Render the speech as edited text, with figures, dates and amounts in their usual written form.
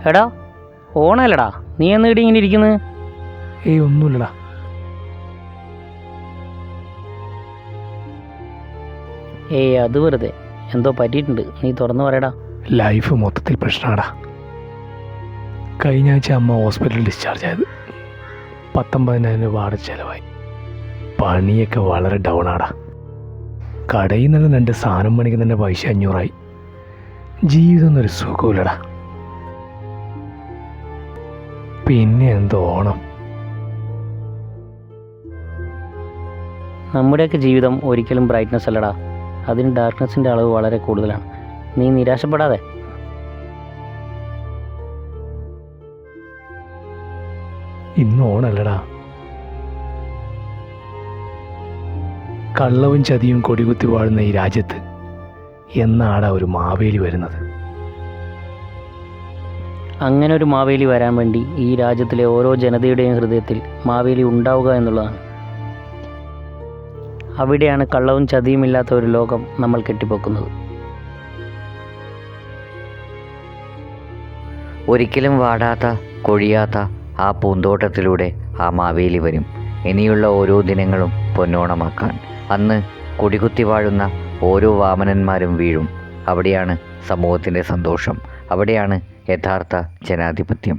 എടാ ഓണല്ലടാ, നീ എന്ന് ഇടി ഇങ്ങനെ ഇരിക്കുന്നത്? ഒന്നുമില്ലടാ. അത് വെറുതെ എന്തോ പറ്റിയിട്ടുണ്ട്, നീ തുറന്നു പറയടാ. ലൈഫ് മൊത്തത്തിൽ പ്രശ്നമാടാ. കഴിഞ്ഞ ആഴ്ച അമ്മ ഹോസ്പിറ്റലിൽ ഡിസ്ചാർജ് ആയത്. 19,000 രൂപ വാടക ചിലവായി. പണിയൊക്കെ വളരെ ഡൗൺ ആടാ. കടയിൽ നിന്ന് 2 സാധനം മേടിക്കുന്നതിൻ്റെ പൈസ 500 ജീവിതം എന്നൊരു സുഖമില്ലടാ. പിന്നെ എന്തോ ഓണം. നമ്മുടെയൊക്കെ ജീവിതം ഒരിക്കലും ബ്രൈറ്റ്നസ് അല്ലടാ, അതിന് ഡാർക്ക്നെസ്സിൻ്റെ അളവ് വളരെ കൂടുതലാണ്. നീ നിരാശപ്പെടാതെ. ഇന്ന് ഓണല്ലടാ. കള്ളവും ചതിയും കൊടികുത്തി വാഴുന്ന ഈ രാജ്യത്ത് എന്നാടാ ഒരു മാവേലി വരുന്നത്? അങ്ങനെ ഒരു മാവേലി വരാൻ വേണ്ടി ഈ രാജ്യത്തിലെ ഓരോ ജനതയുടെയും ഹൃദയത്തിൽ മാവേലി ഉണ്ടാവുക എന്നുള്ളതാണ്. അവിടെയാണ് കള്ളവും ചതിയുമില്ലാത്ത ഒരു ലോകം നമ്മൾ കെട്ടിപ്പൊക്കുന്നത്. ഒരിക്കലും വാടാത്ത കൊഴിയാത്ത ആ പൂന്തോട്ടത്തിലൂടെ ആ മാവേലി വരും. ഇനിയുള്ള ഓരോ ദിനങ്ങളും പൊന്നോണമാക്കാൻ. അന്ന് കൊടികുത്തി വാഴുന്ന ഓരോ വാമനന്മാരും വീഴും. അവിടെയാണ് സമൂഹത്തിൻ്റെ സന്തോഷം. അവിടെയാണ് യഥാർത്ഥ ജനാധിപത്യം.